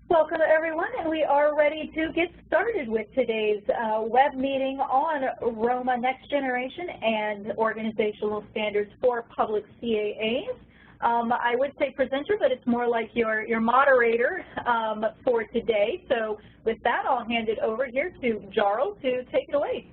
Welcome everyone, and we are ready to get started with today's web meeting on ROMA Next Generation and Organizational Standards for Public CAAs. I would say presenter, but it's more like your moderator for today. So with that, I'll hand it over here to Jarl to take it away.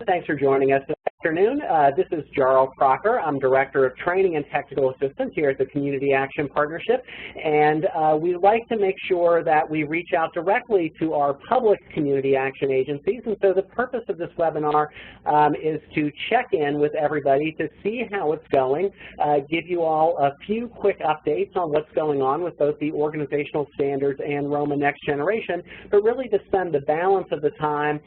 Thanks for joining us this afternoon. This is Jarl Crocker. I'm Director of Training and Technical Assistance here at the Community Action Partnership, and we like to make sure that we reach out directly to our public community action agencies, and so the purpose of this webinar is to check in with everybody to see how it's going, give you all a few quick updates on what's going on with both the organizational standards and ROMA Next Generation, but really to spend the balance of the time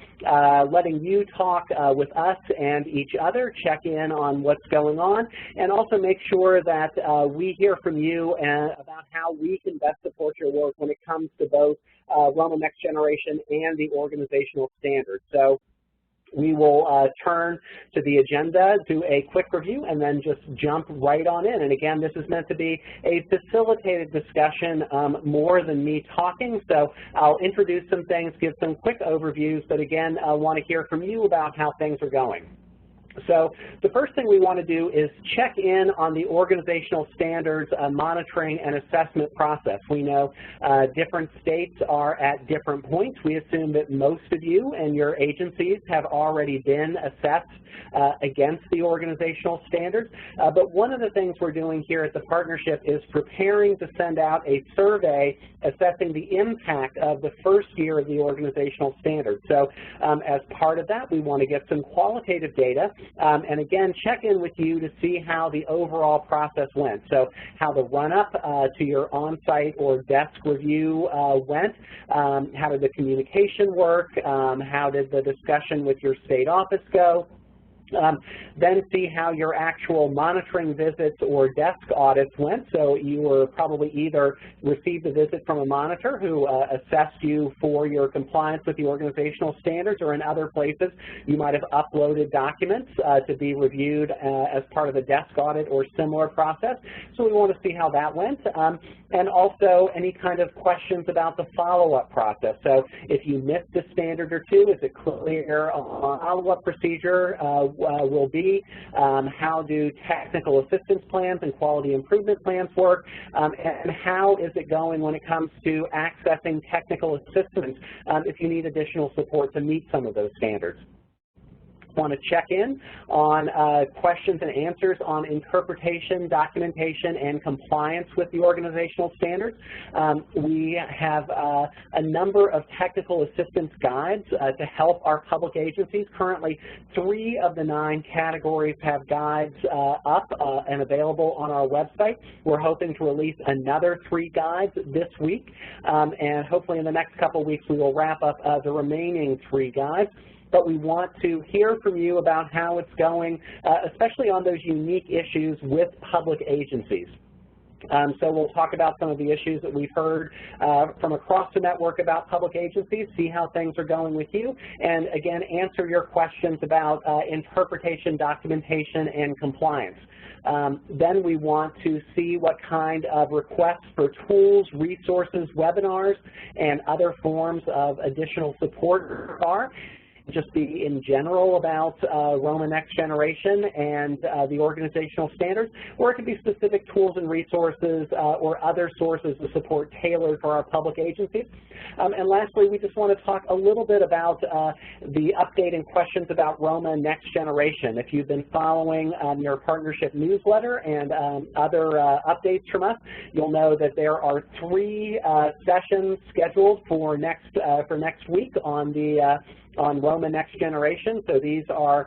letting you talk with us and each other, check in on what's going on, and also make sure that we hear from you about how we can best support your work when it comes to both ROMA Next Generation and the organizational standards. So we will turn to the agenda, do a quick review, and then just jump right on in. And again, this is meant to be a facilitated discussion more than me talking. So I'll introduce some things, give some quick overviews, but again, I want to hear from you about how things are going. So the first thing we want to do is check in on the organizational standards monitoring and assessment process. We know different states are at different points. We assume that most of you and your agencies have already been assessed against the organizational standards. But one of the things we're doing here at the partnership is preparing to send out a survey assessing the impact of the first year of the organizational standards. So as part of that, we want to get some qualitative data. And again, check in with you to see how the overall process went. So how the run-up to your on-site or desk review went, how did the communication work, how did the discussion with your state office go. Then see how your actual monitoring visits or desk audits went. So you were probably either received a visit from a monitor who assessed you for your compliance with the organizational standards, or in other places you might have uploaded documents to be reviewed as part of the desk audit or similar process. So we want to see how that went. And also any kind of questions about the follow-up process. So if you missed a standard or two, is it clear on follow-up procedure will be? How do technical assistance plans and quality improvement plans work? And how is it going when it comes to accessing technical assistance if you need additional support to meet some of those standards? Want to check in on questions and answers on interpretation, documentation, and compliance with the organizational standards. We have a number of technical assistance guides to help our public agencies. Currently, 3 of the 9 categories have guides up and available on our website. We're hoping to release another 3 guides this week, and hopefully in the next couple of weeks we will wrap up the remaining 3 guides. But we want to hear from you about how it's going, especially on those unique issues with public agencies. So we'll talk about some of the issues that we've heard from across the network about public agencies, see how things are going with you, and again, answer your questions about interpretation, documentation, and compliance. Then we want to see what kind of requests for tools, resources, webinars, and other forms of additional support are. Just be in general about ROMA Next Generation and the organizational standards, or it could be specific tools and resources or other sources of support tailored for our public agencies. And lastly, we just want to talk a little bit about the update and questions about ROMA Next Generation. If you've been following your partnership newsletter and other updates from us, you'll know that there are 3 sessions scheduled for next week on ROMA Next Generation. So these are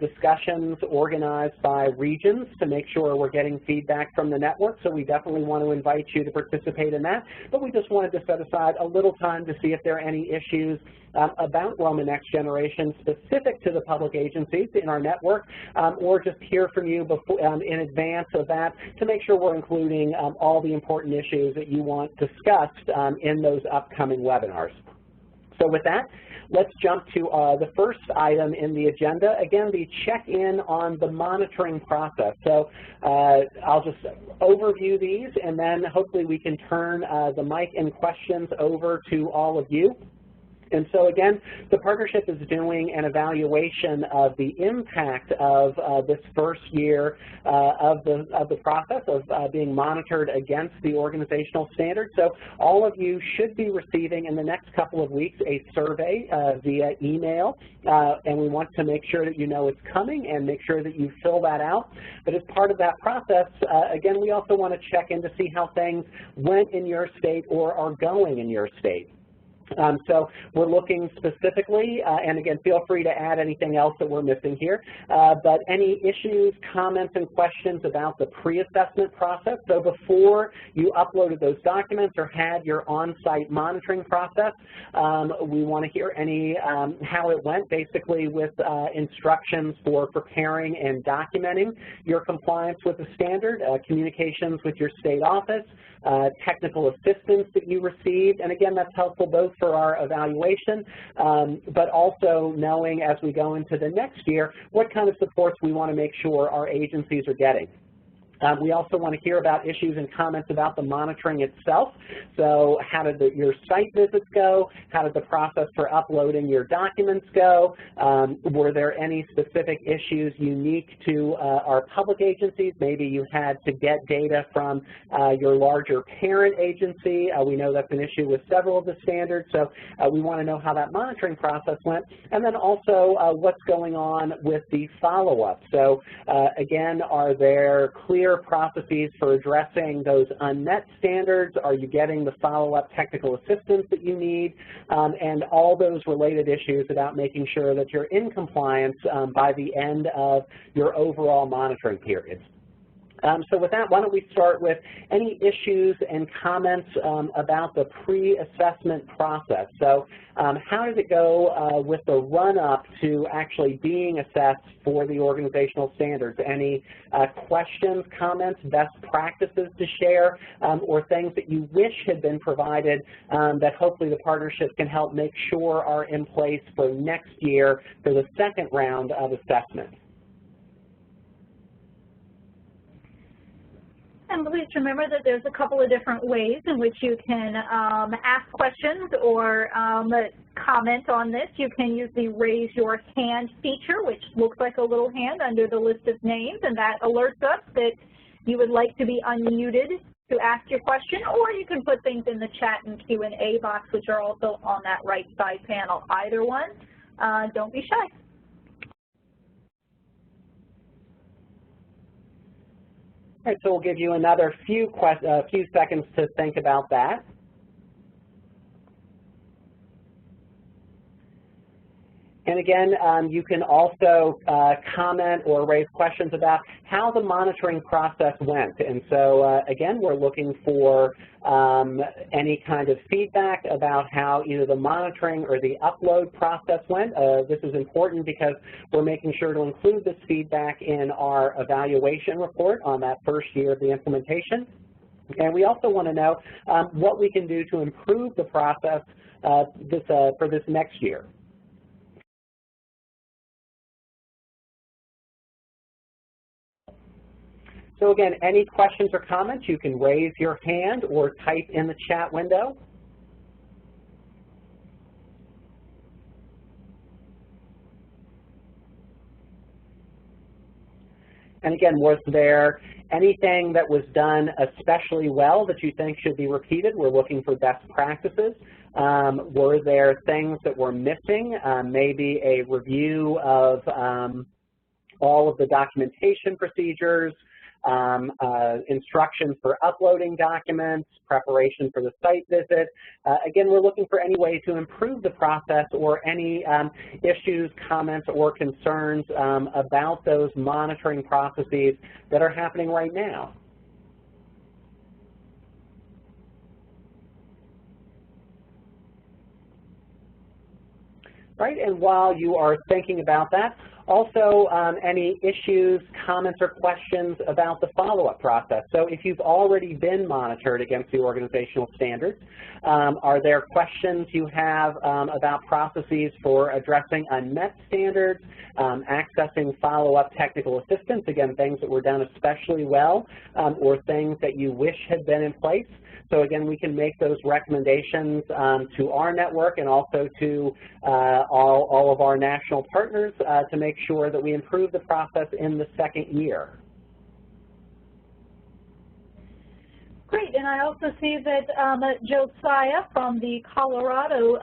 discussions organized by regions to make sure we're getting feedback from the network. So we definitely want to invite you to participate in that. But we just wanted to set aside a little time to see if there are any issues about ROMA Next Generation specific to the public agencies in our network, or just hear from you before, in advance of that to make sure we're including all the important issues that you want discussed in those upcoming webinars. So with that, let's jump to the first item in the agenda. Again, the check-in on the monitoring process. So I'll just overview these, and then hopefully we can turn the mic and questions over to all of you. And so again, the partnership is doing an evaluation of the impact of this first year of the process of being monitored against the organizational standards. So all of you should be receiving in the next couple of weeks a survey via email, and we want to make sure that you know it's coming and make sure that you fill that out. But as part of that process, again, we also want to check in to see how things went in your state or are going in your state. So we're looking specifically, and again, feel free to add anything else that we're missing here, but any issues, comments, and questions about the pre-assessment process. So before you uploaded those documents or had your on-site monitoring process, we want to hear how it went, basically with instructions for preparing and documenting your compliance with the standard, communications with your state office, technical assistance that you received, and again, that's helpful both for our evaluation, but also knowing as we go into the next year what kind of supports we want to make sure our agencies are getting. We also want to hear about issues and comments about the monitoring itself. So how did your site visits go? How did the process for uploading your documents go? Were there any specific issues unique to our public agencies? Maybe you had to get data from your larger parent agency. We know that's an issue with several of the standards, so we want to know how that monitoring process went. And then also what's going on with the follow-up. So again, are there clear processes for addressing those unmet standards? Are you getting the follow-up technical assistance that you need? And all those related issues about making sure that you're in compliance by the end of your overall monitoring periods. So with that, why don't we start with any issues and comments about the pre-assessment process. So how did it go with the run-up to actually being assessed for the organizational standards? Any questions, comments, best practices to share, or things that you wish had been provided that hopefully the partnership can help make sure are in place for next year for the second round of assessment? And please remember that there's a couple of different ways in which you can ask questions or comment on this. You can use the raise your hand feature, which looks like a little hand under the list of names, and that alerts us that you would like to be unmuted to ask your question, or you can put things in the chat and Q&A box, which are also on that right side panel. Either one, don't be shy. All right, so we'll give you another few seconds to think about that. And again, you can also comment or raise questions about how the monitoring process went. And so again, we're looking for any kind of feedback about how either the monitoring or the upload process went. This is important because we're making sure to include this feedback in our evaluation report on that first year of the implementation. And we also want to know what we can do to improve the process for this next year. So again, any questions or comments, you can raise your hand or type in the chat window. And again, was there anything that was done especially well that you think should be repeated? We're looking for best practices. Were there things that were missing? Maybe a review of all of the documentation procedures, instructions for uploading documents, preparation for the site visit. Again, we're looking for any way to improve the process or any issues, comments, or concerns about those monitoring processes that are happening right now. Right, and while you are thinking about that, Also, any issues, comments, or questions about the follow-up process. So if you've already been monitored against the organizational standards, are there questions you have about processes for addressing unmet standards, accessing follow-up technical assistance, again, things that were done especially well, or things that you wish had been in place? So again, we can make those recommendations to our network and also to all of our national partners to make sure that we improve the process in the second year. Great, and I also see that Josiah from the Colorado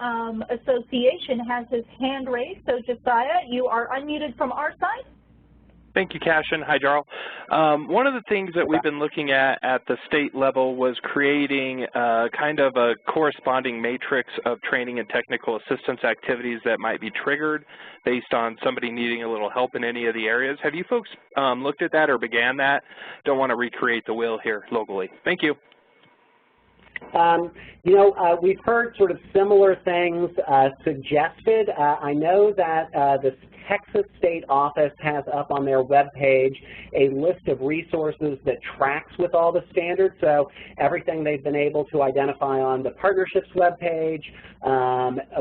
Association has his hand raised. So Josiah, you are unmuted from our side. Thank you, Cashin. Hi, Jarl. One of the things that we've been looking at the state level was creating kind of a corresponding matrix of training and technical assistance activities that might be triggered based on somebody needing a little help in any of the areas. Have you folks looked at that or began that? Don't want to recreate the wheel here locally. Thank you. We've heard sort of similar things suggested. I know that the Texas State Office has up on their webpage a list of resources that tracks with all the standards. So everything they've been able to identify on the partnerships webpage,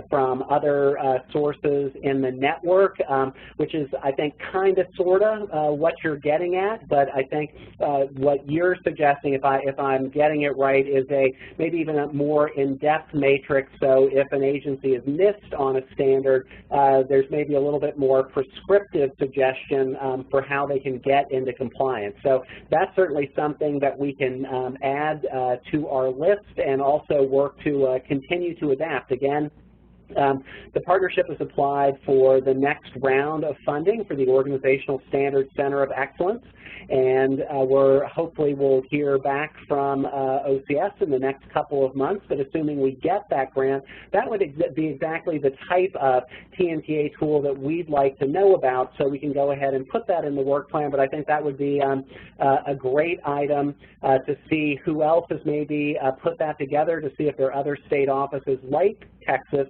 from other sources in the network, which is, I think, kind of, sort of what you're getting at. But I think what you're suggesting, if I'm getting it right, is maybe even a more in-depth matrix. So if an agency is missed on a standard, there's maybe a little bit more prescriptive suggestion for how they can get into compliance. So that's certainly something that we can add to our list and also work to continue to adapt. Again, the partnership has applied for the next round of funding for the Organizational Standards Center of Excellence, and hopefully we'll hear back from OCS in the next couple of months. But assuming we get that grant, that would be exactly the type of TNTA tool that we'd like to know about, so we can go ahead and put that in the work plan. But I think that would be a great item to see who else has maybe put that together, to see if there are other state offices like Texas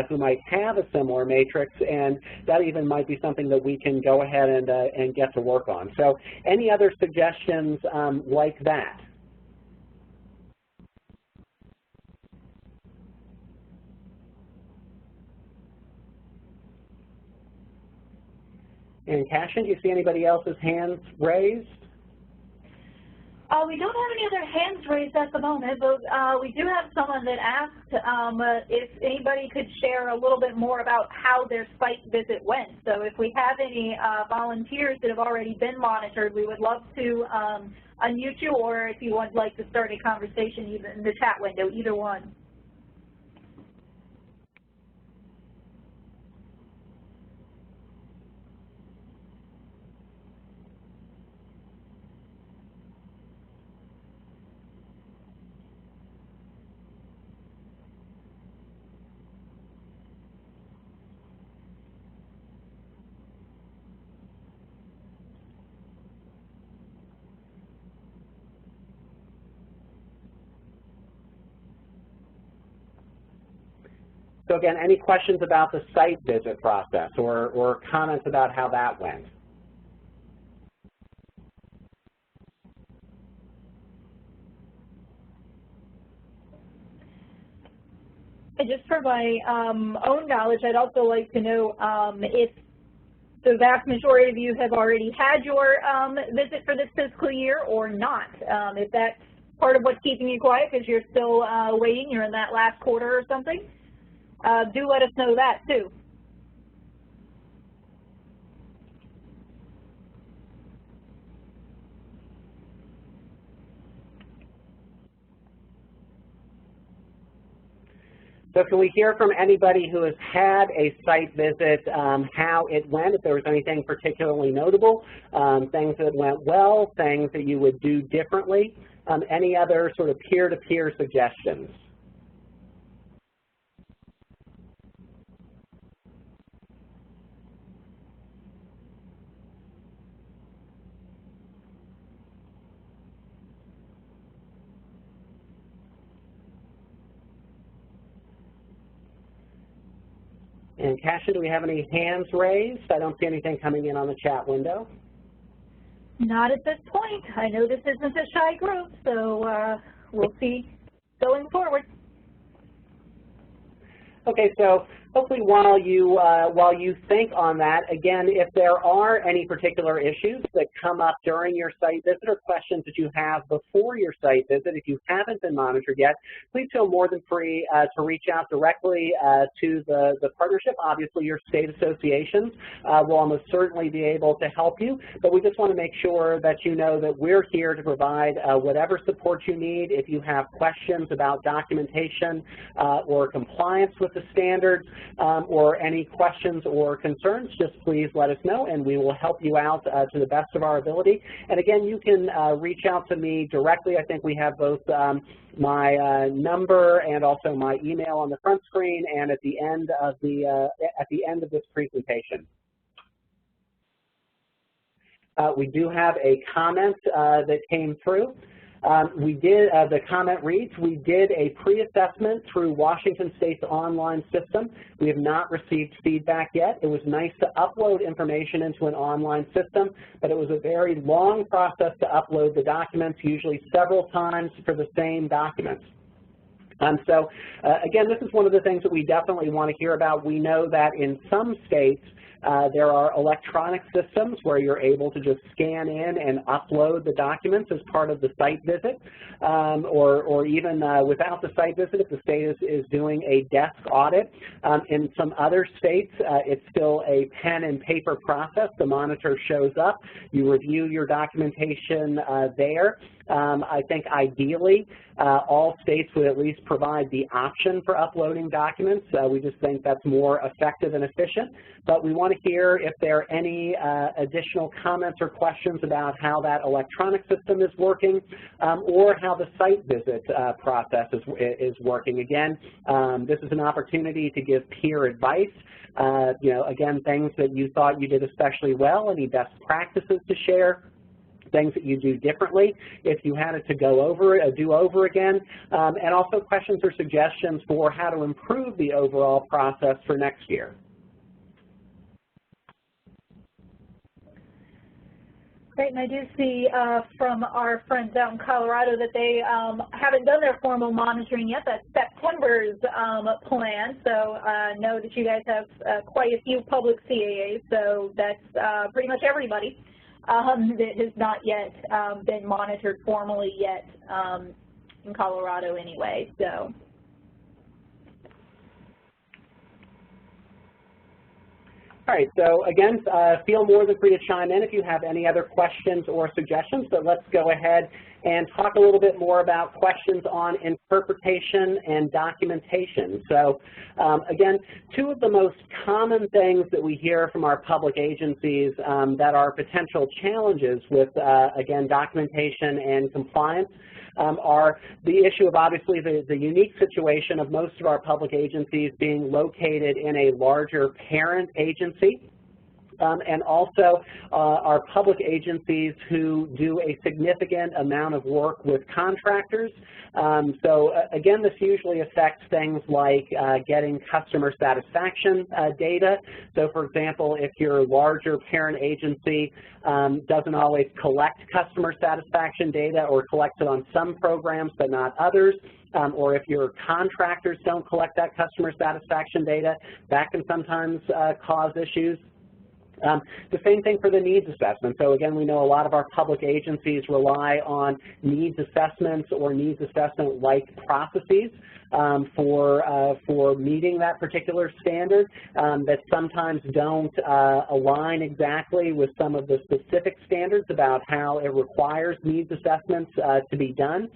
who might have a similar matrix, and that even might be something that we can go ahead and get to work on. So any other suggestions like that? And Cashin, do you see anybody else's hands raised? We don't have any other hands raised at the moment, but we do have someone that asked if anybody could share a little bit more about how their site visit went. So if we have any volunteers that have already been monitored, we would love to unmute you, or if you would like to start a conversation even in the chat window, either one. So again, any questions about the site visit process or comments about how that went? And just for my own knowledge, I'd also like to know if the vast majority of you have already had your visit for this fiscal year or not. If that's part of what's keeping you quiet because you're still waiting, you're in that last quarter or something, do let us know that too. So can we hear from anybody who has had a site visit, how it went, if there was anything particularly notable, things that went well, things that you would do differently, any other sort of peer-to-peer suggestions? And Cashin, do we have any hands raised? I don't see anything coming in on the chat window. Not at this point. I know this isn't a shy group, so we'll see going forward. Okay, so hopefully while you think on that, again, if there are any particular issues that come up during your site visit or questions that you have before your site visit, if you haven't been monitored yet, please feel more than free to reach out directly to the partnership. Obviously, your state associations will almost certainly be able to help you, but we just want to make sure that you know that we're here to provide whatever support you need. If you have questions about documentation or compliance with the standards, or any questions or concerns, just please let us know and we will help you out to the best of our ability. And again, you can reach out to me directly. I think we have both my number and also my email on the front screen and at the end of this presentation. We do have a comment that came through. The comment reads, we did a pre-assessment through Washington State's online system. We have not received feedback yet. It was nice to upload information into an online system, but it was a very long process to upload the documents, usually several times for the same documents. So again, this is one of the things that we definitely want to hear about. We know that in some states, there are electronic systems where you're able to just scan in and upload the documents as part of the site visit, or even without the site visit if the state is doing a desk audit. In some other states, it's still a pen and paper process. The monitor shows up, you review your documentation there. I think ideally all states would at least provide the option for uploading documents. We just think that's more effective and efficient. But we want to hear if there are any additional comments or questions about how that electronic system is working or how the site visit process is working. Again, this is an opportunity to give peer advice. You know, again, things that you thought you did especially well, any best practices to share, things that you do differently if you had it to do over again, and also questions or suggestions for how to improve the overall process for next year. Great, and I do see from our friends out in Colorado that they haven't done their formal monitoring yet. That's September's plan, so know that you guys have quite a few public CAAs, so that's pretty much everybody that has not yet been monitored formally yet in Colorado anyway. So. All right, so again, feel more than free to chime in if you have any other questions or suggestions, but let's go ahead and talk a little bit more about questions on interpretation and documentation. So again, two of the most common things that we hear from our public agencies that are potential challenges with, again, documentation and compliance are the issue of obviously the unique situation of most of our public agencies being located in a larger parent agency. And also our public agencies who do a significant amount of work with contractors. So again, this usually affects things like getting customer satisfaction data. So for example, if your larger parent agency doesn't always collect customer satisfaction data or collects it on some programs but not others, or if your contractors don't collect that customer satisfaction data, that can sometimes cause issues. The same thing for the needs assessment. So again, we know a lot of our public agencies rely on needs assessments or needs assessment-like processes for meeting that particular standard that sometimes don't align exactly with some of the specific standards about how it requires needs assessments to be done.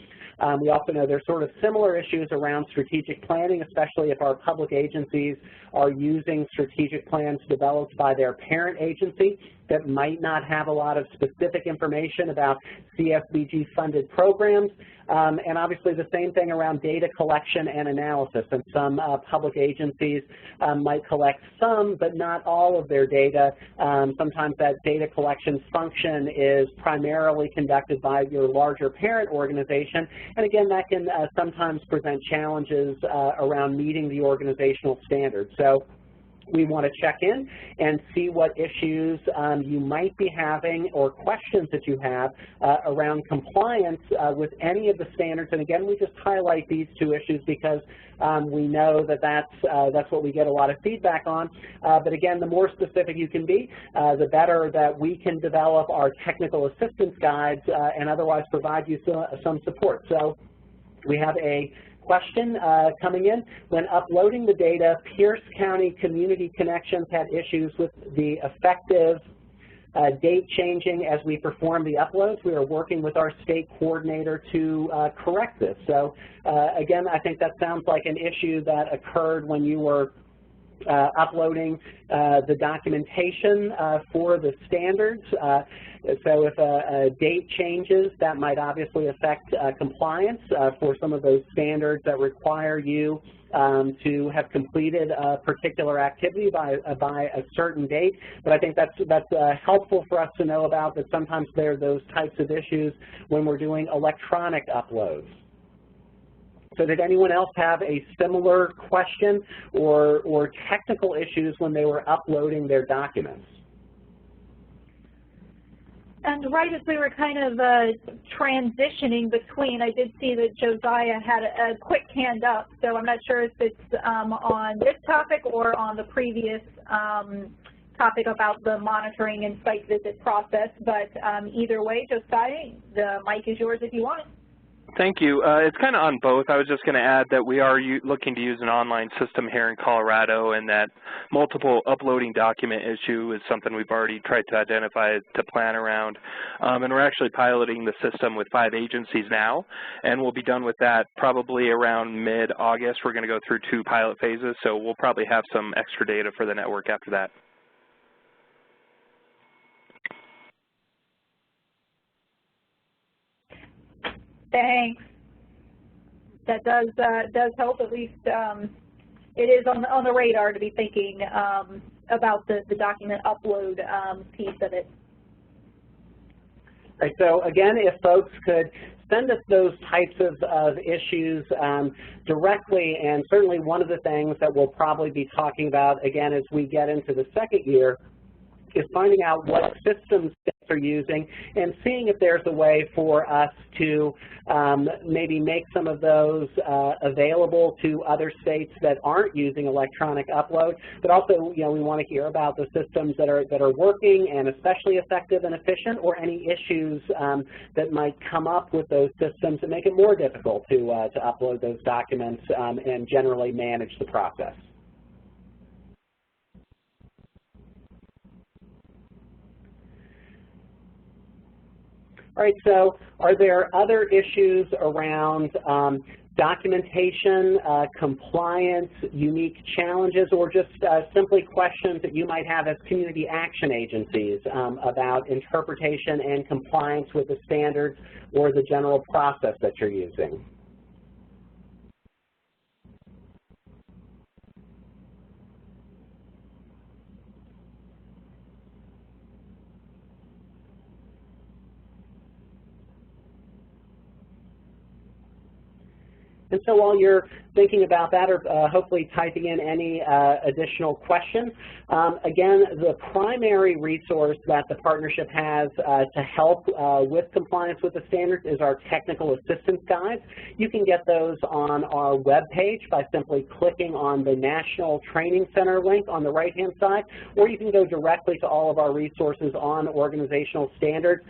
We also know there's sort of similar issues around strategic planning, especially if our public agencies are using strategic plans developed by their parent agency that might not have a lot of specific information about CSBG-funded programs. And obviously the same thing around data collection and analysis. And some public agencies might collect some, but not all of their data. Sometimes that data collection function is primarily conducted by your larger parent organization. And again, that can sometimes present challenges around meeting the organizational standards. So we want to check in and see what issues you might be having or questions that you have around compliance with any of the standards. And again, we just highlight these two issues because we know that that's what we get a lot of feedback on. But again, the more specific you can be, the better that we can develop our technical assistance guides and otherwise provide you some support. So we have a question coming in. When uploading the data, Pierce County Community Connections had issues with the effective date changing as we perform the uploads. We are working with our state coordinator to correct this. So again, I think that sounds like an issue that occurred when you were uploading the documentation for the standards. So if a date changes, that might obviously affect compliance for some of those standards that require you to have completed a particular activity by a certain date. But I think that's helpful for us to know about, that sometimes there are those types of issues when we're doing electronic uploads. So did anyone else have a similar question or technical issues when they were uploading their documents? And right as we were kind of transitioning between, I did see that Josiah had a quick hand up, so I'm not sure if it's on this topic or on the previous topic about the monitoring and site visit process, but either way, Josiah, the mic is yours if you want it. Thank you. It's kind of on both. I was just going to add that we are looking to use an online system here in Colorado, and that multiple uploading document issue is something we've already tried to identify to plan around. And we're actually piloting the system with 5 agencies now, and we'll be done with that probably around mid-August. We're going to go through 2 pilot phases, so we'll probably have some extra data for the network after that. Thanks. That does help. At least it is on the radar to be thinking about the document upload piece of it. Right, so again, if folks could send us those types of issues directly, and certainly one of the things that we'll probably be talking about again as we get into the second year is finding out what systems states are using and seeing if there's a way for us to maybe make some of those available to other states that aren't using electronic upload. But also, you know, we want to hear about the systems that are working and especially effective and efficient, or any issues that might come up with those systems that make it more difficult to upload those documents and generally manage the process. All right, so are there other issues around documentation, compliance, unique challenges, or just simply questions that you might have as community action agencies about interpretation and compliance with the standards or the general process that you're using? And so while you're thinking about that, or hopefully typing in any additional questions, again, the primary resource that the partnership has to help with compliance with the standards is our technical assistance guides. You can get those on our webpage by simply clicking on the National Training Center link on the right-hand side, or you can go directly to all of our resources on organizational standards.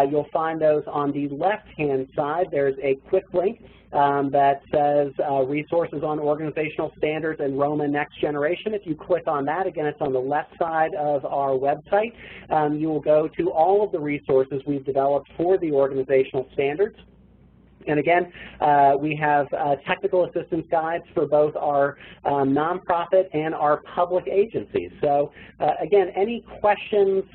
You'll find those on the left-hand side. There's a quick link that says resources on organizational standards and ROMA Next Generation. If you click on that, again, it's on the left side of our website. You will go to all of the resources we've developed for the organizational standards. And again, we have technical assistance guides for both our nonprofit and our public agencies. So again, any questions,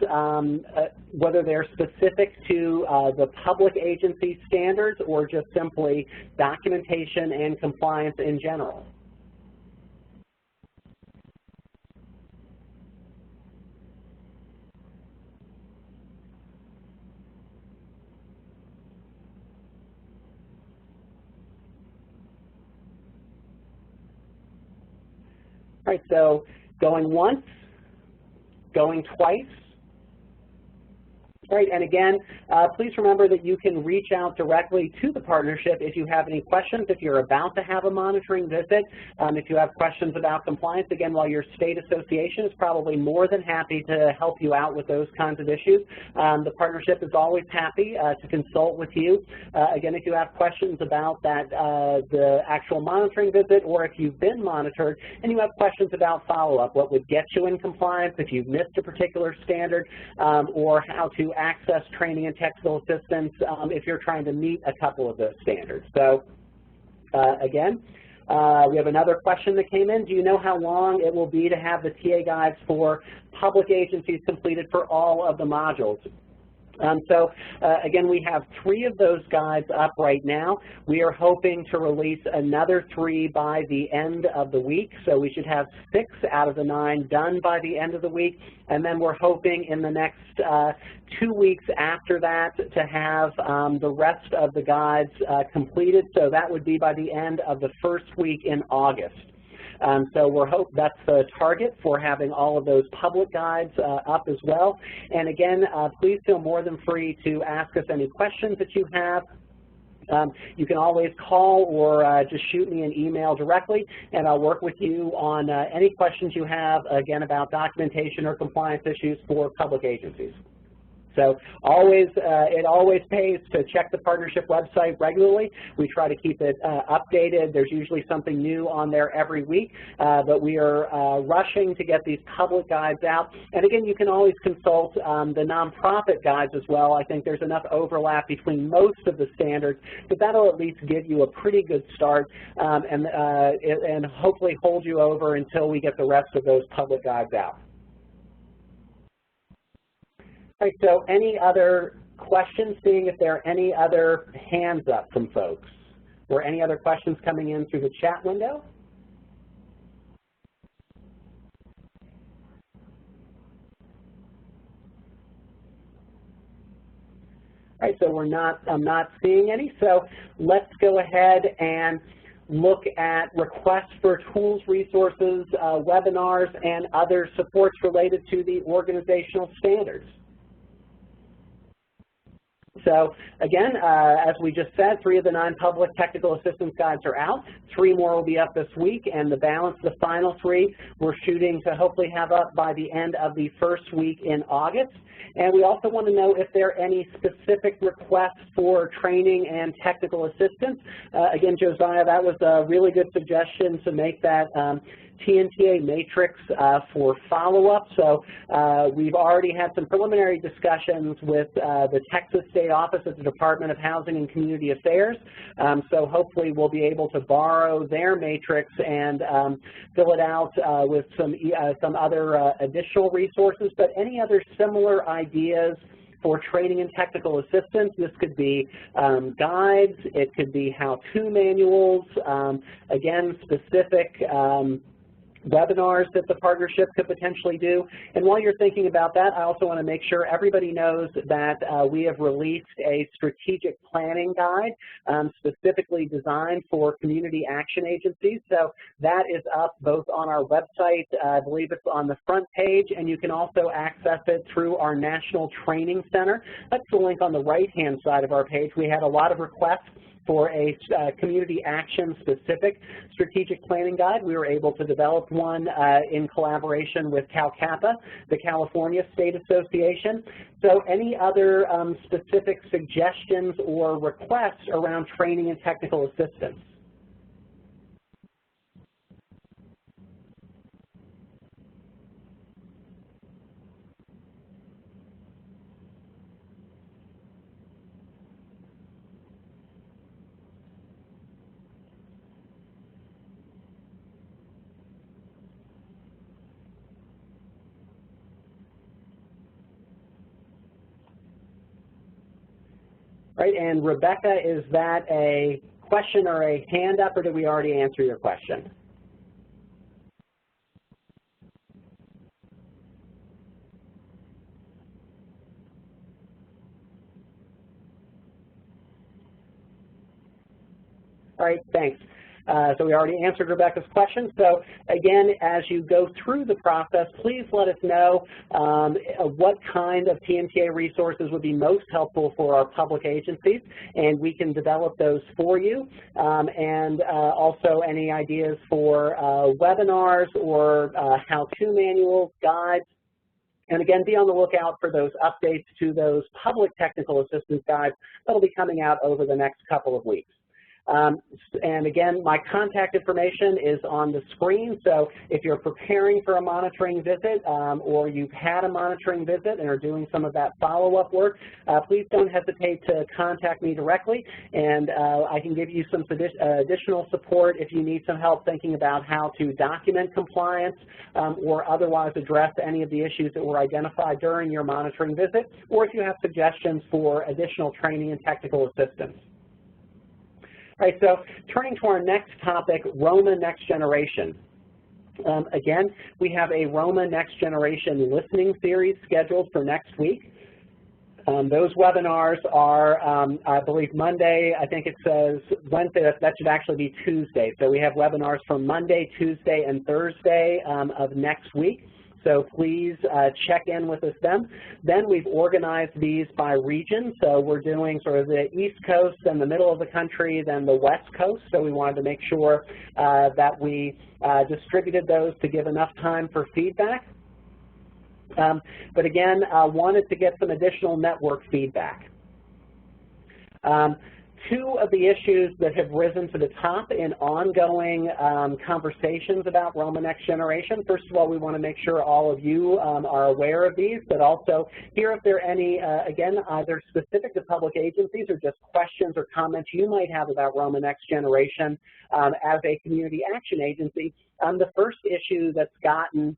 whether they're specific to the public agency standards or just simply documentation and compliance in general? All right, so Going once? Going twice? Right, and again, please remember that you can reach out directly to the partnership if you have any questions, if you're about to have a monitoring visit, if you have questions about compliance. Again, while your state association is probably more than happy to help you out with those kinds of issues, the partnership is always happy to consult with you. Again, if you have questions about that, the actual monitoring visit, or if you've been monitored and you have questions about follow-up, what would get you in compliance if you've missed a particular standard, or how to access training and technical assistance if you're trying to meet a couple of those standards. So again, we have another question that came in. Do you know how long it will be to have the TA guides for public agencies completed for all of the modules? Again, we have 3 of those guides up right now. We are hoping to release another 3 by the end of the week, so we should have 6 out of the 9 done by the end of the week, and then we're hoping in the next 2 weeks after that to have the rest of the guides completed, so that would be by the end of the first week in August. So that's the target for having all of those public guides up as well. And again, please feel more than free to ask us any questions that you have. You can always call or just shoot me an email directly, and I'll work with you on any questions you have, again, about documentation or compliance issues for public agencies. So it always pays to check the partnership website regularly. We try to keep it updated. There's usually something new on there every week, but we are rushing to get these public guides out. And again, you can always consult the nonprofit guides as well. I think there's enough overlap between most of the standards, but that'll at least give you a pretty good start and hopefully hold you over until we get the rest of those public guides out. All right, so any other questions, seeing if there are any other hands up from folks, or any other questions coming in through the chat window? All right, so I'm not seeing any, so let's go ahead and look at requests for tools, resources, webinars, and other supports related to the organizational standards. So again, as we just said, 3 of the 9 public technical assistance guides are out. 3 more will be up this week, and the balance, the final 3, we're shooting to hopefully have up by the end of the first week in August. And we also want to know if there are any specific requests for training and technical assistance. Again, Josiah, that was a really good suggestion to make that TNTA matrix for follow-up. So we've already had some preliminary discussions with the Texas State Office of the Department of Housing and Community Affairs. So hopefully we'll be able to borrow their matrix and fill it out with some other additional resources. But any other similar ideas for training and technical assistance? This could be guides, it could be how-to manuals, again, specific webinars that the partnership could potentially do. And while you're thinking about that, I also want to make sure everybody knows that we have released a strategic planning guide specifically designed for community action agencies. So that is up both on our website, I believe it's on the front page, and you can also access it through our National Training Center. That's the link on the right-hand side of our page. We had a lot of requests for a community action specific strategic planning guide. We were able to develop one in collaboration with CalCAPA, the California State Association. So any other specific suggestions or requests around training and technical assistance? Right, and Rebecca, is that a question or a hand up, or did we already answer your question? All right, thanks. So we already answered Rebecca's question. So again, as you go through the process, please let us know what kind of TNTA resources would be most helpful for our public agencies, and we can develop those for you. And also any ideas for webinars or how-to manuals, guides. And again, be on the lookout for those updates to those public technical assistance guides that will be coming out over the next couple of weeks. And again, my contact information is on the screen, so if you're preparing for a monitoring visit or you've had a monitoring visit and are doing some of that follow-up work, please don't hesitate to contact me directly, and I can give you some additional support if you need some help thinking about how to document compliance or otherwise address any of the issues that were identified during your monitoring visit, or if you have suggestions for additional training and technical assistance. All right, so turning to our next topic, ROMA Next Generation. Again, we have a ROMA Next Generation listening series scheduled for next week. Those webinars are, I believe, Monday. I think it says Wednesday. That should actually be Tuesday. So we have webinars from Monday, Tuesday, and Thursday of next week. So please check in with us then. Then we've organized these by region. So we're doing sort of the East Coast, then the middle of the country, then the West Coast. So we wanted to make sure that we distributed those to give enough time for feedback. But again, wanted to get some additional network feedback. Two of the issues that have risen to the top in ongoing conversations about ROMA Next Generation. First of all, we want to make sure all of you are aware of these, but also hear if there are any, again, either specific to public agencies or just questions or comments you might have about ROMA Next Generation as a community action agency. The first issue that's gotten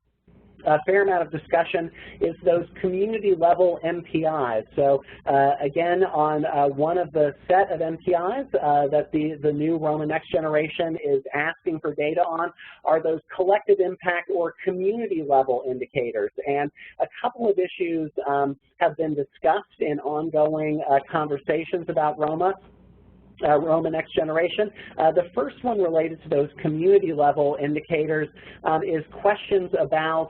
a fair amount of discussion is those community-level MPIs. So again, on one of the set of MPIs that the new ROMA Next Generation is asking for data on are those collective impact or community-level indicators. And a couple of issues have been discussed in ongoing conversations about ROMA Next Generation. The first one related to those community-level indicators is questions about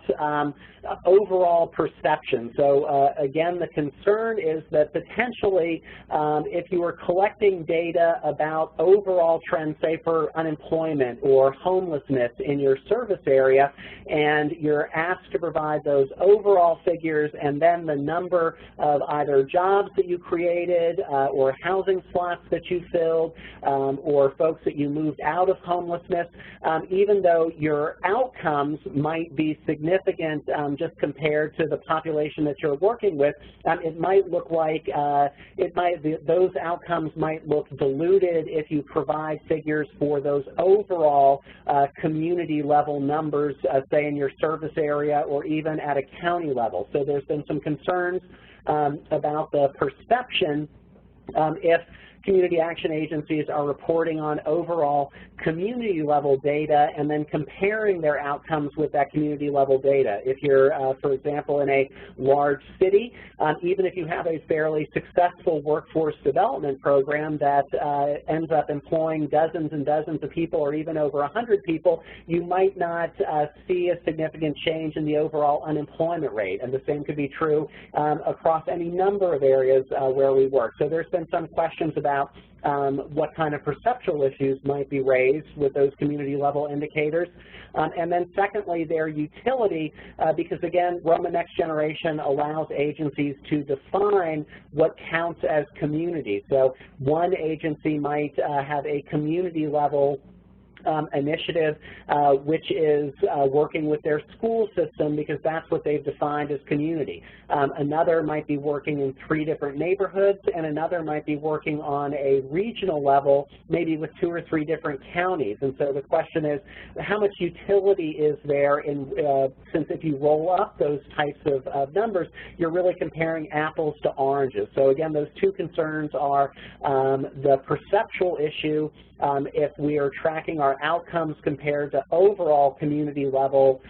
overall perception. So again, the concern is that potentially if you are collecting data about overall trends, say for unemployment or homelessness in your service area, and you're asked to provide those overall figures and then the number of either jobs that you created or housing slots that you filled or folks that you moved out of homelessness, even though your outcomes might be significant just compared to the population that you're working with, it might look like those outcomes might look diluted if you provide figures for those overall community level numbers, say in your service area or even at a county level. So there's been some concerns about the perception if community action agencies are reporting on overall community level data and then comparing their outcomes with that community level data. If you're, for example, in a large city, even if you have a fairly successful workforce development program that ends up employing dozens and dozens of people or even over 100 people, you might not see a significant change in the overall unemployment rate. And the same could be true across any number of areas where we work. So there's been some questions about what kind of perceptual issues might be raised with those community level indicators. And then secondly, their utility, because again, ROMA Next Generation allows agencies to define what counts as community. So one agency might have a community level initiative which is working with their school system because that's what they've defined as community. Another might be working in 3 different neighborhoods, and another might be working on a regional level, maybe with 2 or 3 different counties. And so the question is, how much utility is there in, since if you roll up those types of numbers, you're really comparing apples to oranges. So again, those 2 concerns are the perceptual issue, if we are tracking our outcomes compared to overall community level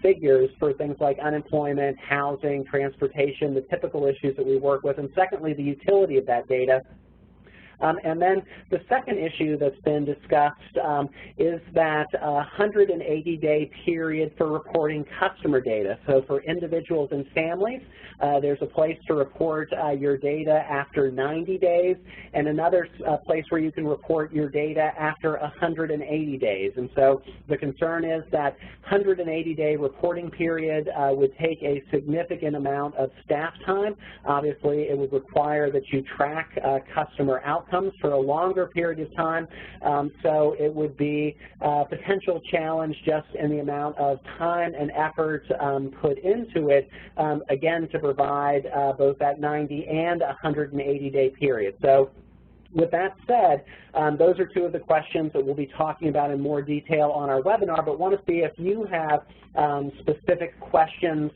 figures for things like unemployment, housing, transportation, the typical issues that we work with, and secondly, the utility of that data. And then the second issue that's been discussed is that 180-day period for reporting customer data. So for individuals and families, there's a place to report your data after 90 days, and another place where you can report your data after 180 days. And so the concern is that 180-day reporting period would take a significant amount of staff time. Obviously, it would require that you track customer outcomes for a longer period of time, so it would be a potential challenge just in the amount of time and effort put into it, again, to provide both that 90 and 180-day period. So with that said, those are two of the questions that we'll be talking about in more detail on our webinar, but want to see if you have specific questions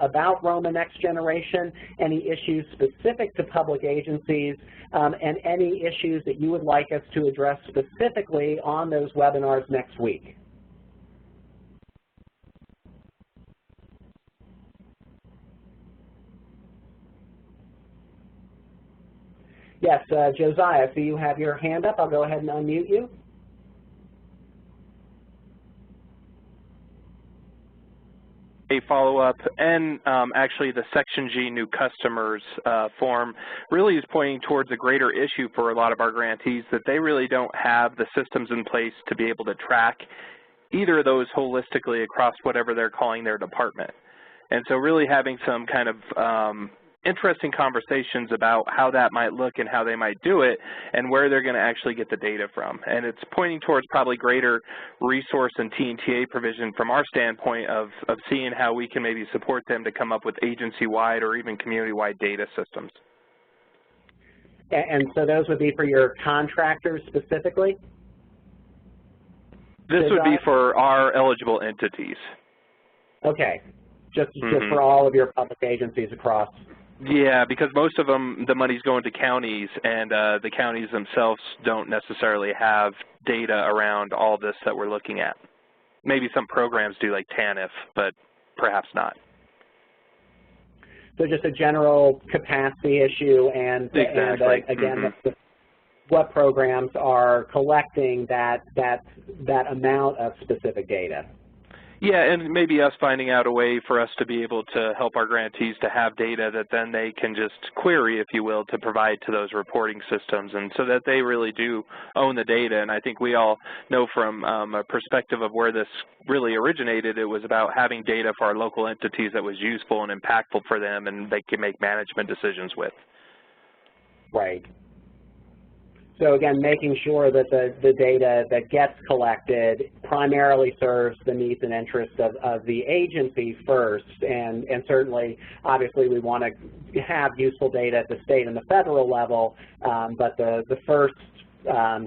about ROMA Next Generation, any issues specific to public agencies, and any issues that you would like us to address specifically on those webinars next week. Yes, Josiah, so you have your hand up. I'll go ahead and unmute you. A follow-up, and actually the Section G new customers form really is pointing towards a greater issue for a lot of our grantees, that they really don't have the systems in place to be able to track either of those holistically across whatever they're calling their department. And so really having some kind of interesting conversations about how that might look and how they might do it and where they're going to actually get the data from. And it's pointing towards probably greater resource and T&TA provision from our standpoint of seeing how we can maybe support them to come up with agency-wide or even community-wide data systems. And so those would be for your contractors specifically? This would be for our eligible entities. Okay, just for all of your public agencies across. Yeah, because most of them, the money's going to counties, and the counties themselves don't necessarily have data around all this that we're looking at. Maybe some programs do, like TANF, but perhaps not. So just a general capacity issue, and, exactly. Again, what programs are collecting that amount of specific data. Yeah, and maybe us finding out a way for us to be able to help our grantees to have data that then they can just query, if you will, to provide to those reporting systems, and so that they really do own the data. And I think we all know from a perspective of where this really originated, it was about having data for our local entities that was useful and impactful for them and they can make management decisions with. Right. So again, making sure that the data that gets collected primarily serves the needs and interests of the agency first, and certainly, obviously, we want to have useful data at the state and the federal level, but the first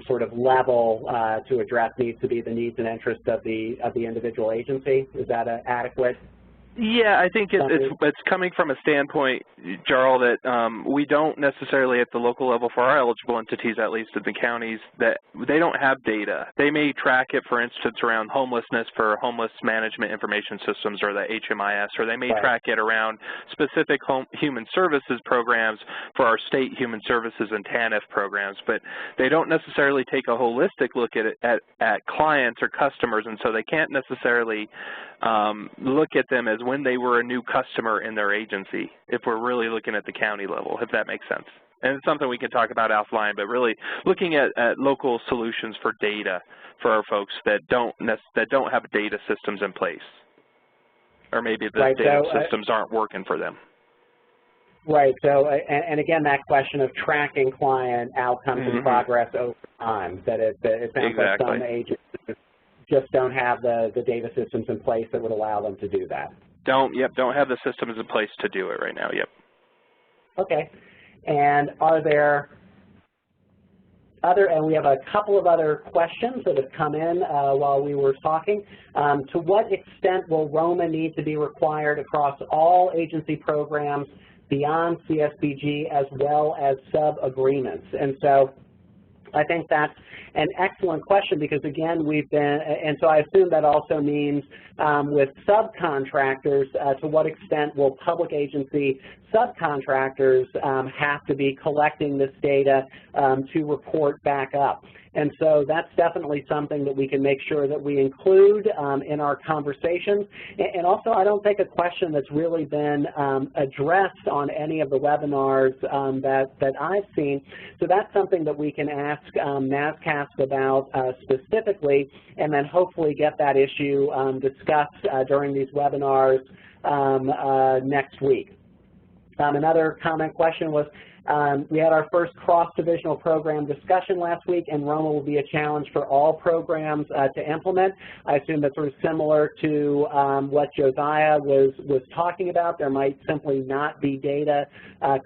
sort of level to address needs to be the needs and interests of the individual agency. Is that adequate? Yeah, I think it's coming from a standpoint, Jarl, that we don't necessarily at the local level for our eligible entities, at least at the counties, that they don't have data. They may track it, for instance, around homelessness for homeless management information systems or the HMIS, or they may track it around specific human services programs for our state human services and TANF programs, but they don't necessarily take a holistic look at it at clients or customers, and so they can't necessarily look at them as when they were a new customer in their agency, if we're really looking at the county level, if that makes sense. And it's something we can talk about offline, but really looking at local solutions for data for our folks that don't have data systems in place, or maybe the data systems aren't working for them. Right. So, and again, that question of tracking client outcomes and progress over time, that it sounds like some agencies just don't have the data systems in place that would allow them to do that. Don't have the systems in place to do it right now, Okay. And are there and we have a couple of other questions that have come in while we were talking. To what extent will ROMA need to be required across all agency programs beyond CSBG as well as sub-agreements? And so I think that's an excellent question because, again, we've been, and so I assume that also means with subcontractors, to what extent will public agency subcontractors have to be collecting this data to report back up? And so that's definitely something that we can make sure that we include in our conversations. And also, I don't think a question that's really been addressed on any of the webinars that I've seen. So that's something that we can ask NASCASP about specifically, and then hopefully get that issue discussed during these webinars next week. Another comment question was, we had our first cross-divisional program discussion last week, and ROMA will be a challenge for all programs to implement. I assume that's sort of similar to what Josiah was talking about. There might simply not be data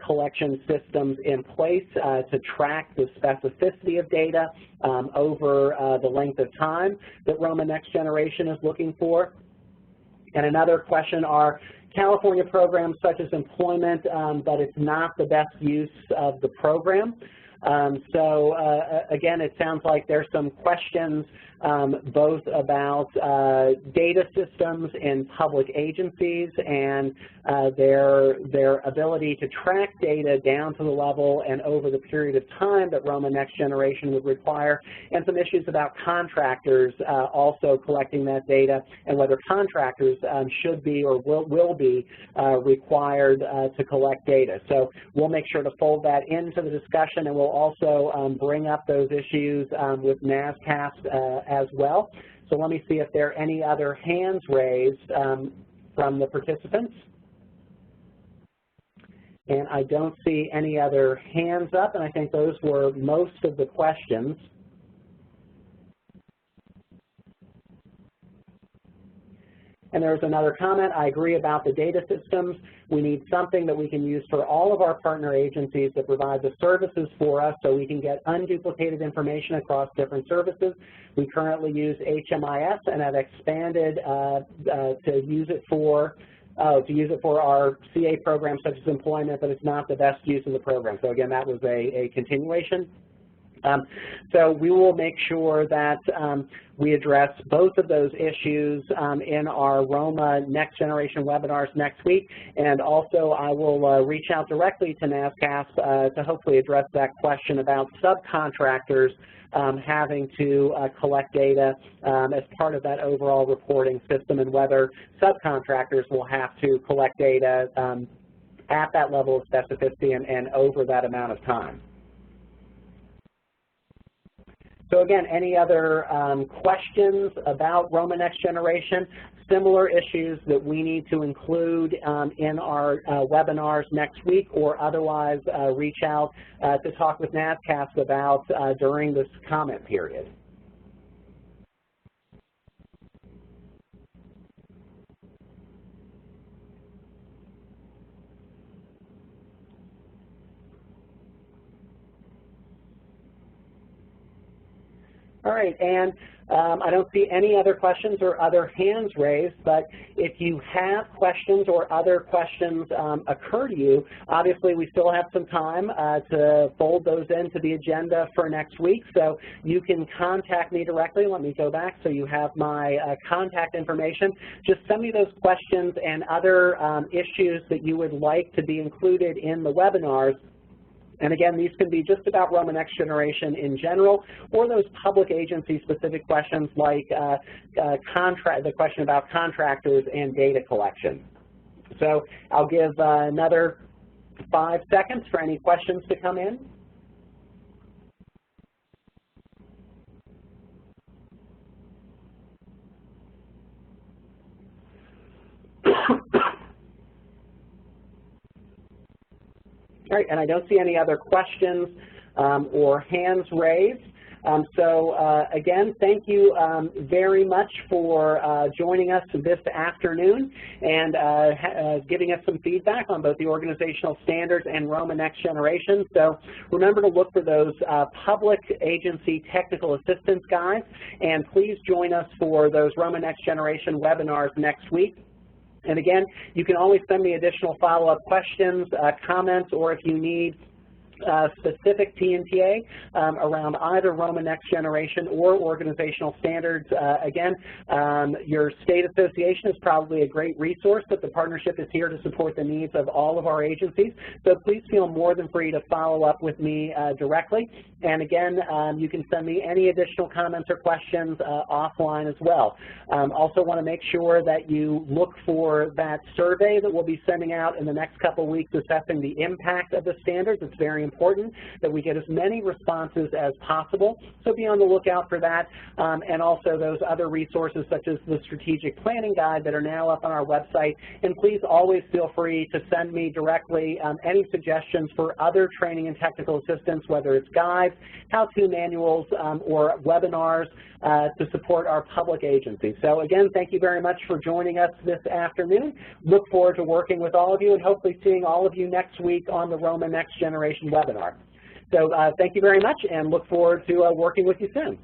collection systems in place to track the specificity of data over the length of time that ROMA Next Generation is looking for. And another question are California programs such as employment, but it's not the best use of the program. Again, it sounds like there's some questions both about data systems in public agencies and their ability to track data down to the level and over the period of time that ROMA Next Generation would require, and some issues about contractors also collecting that data and whether contractors should be or will be required to collect data. So we'll make sure to fold that into the discussion, and we'll also bring up those issues with NASCASP as well. So let me see if there are any other hands raised from the participants. And I don't see any other hands up, and I think those were most of the questions. And there was another comment. I agree about the data systems. We need something that we can use for all of our partner agencies that provide the services for us so we can get unduplicated information across different services. We currently use HMIS and have expanded to use it for our CA programs such as employment, but it's not the best use of the program. So again, that was a continuation. So we will make sure that we address both of those issues in our ROMA Next Generation webinars next week, and also I will reach out directly to NASCASP to hopefully address that question about subcontractors having to collect data as part of that overall reporting system, and whether subcontractors will have to collect data at that level of specificity and over that amount of time. So again, any other questions about ROMA Next Generation? Similar issues that we need to include in our webinars next week, or otherwise reach out to talk with NASCASP about during this comment period. All right, and I don't see any other questions or other hands raised, but if you have questions or other questions occur to you, obviously we still have some time to fold those into the agenda for next week, so you can contact me directly. Let me go back so you have my contact information. Just send me those questions and other issues that you would like to be included in the webinars. And again, these can be just about ROMA Next Generation in general, or those public agency-specific questions like the question about contractors and data collection. So I'll give another 5 seconds for any questions to come in. All right, and I don't see any other questions or hands raised. Again, thank you very much for joining us this afternoon and giving us some feedback on both the organizational standards and ROMA Next Generation. So remember to look for those public agency technical assistance guides, and please join us for those ROMA Next Generation webinars next week. And again, you can always send me additional follow-up questions, comments, or if you need specific PNTA around either ROMA Next Generation or Organizational Standards, again, your state association is probably a great resource, but the partnership is here to support the needs of all of our agencies. So please feel more than free to follow up with me directly. And again, you can send me any additional comments or questions offline as well. Also want to make sure that you look for that survey that we'll be sending out in the next couple of weeks assessing the impact of the standards. It's very important that we get as many responses as possible, so be on the lookout for that, and also those other resources such as the strategic planning guide that are now up on our website. And please always feel free to send me directly any suggestions for other training and technical assistance, whether it's guides, how-to manuals, or webinars to support our public agencies. So again, thank you very much for joining us this afternoon. Look forward to working with all of you and hopefully seeing all of you next week on the ROMA Next Generation webinar. So thank you very much and look forward to working with you soon.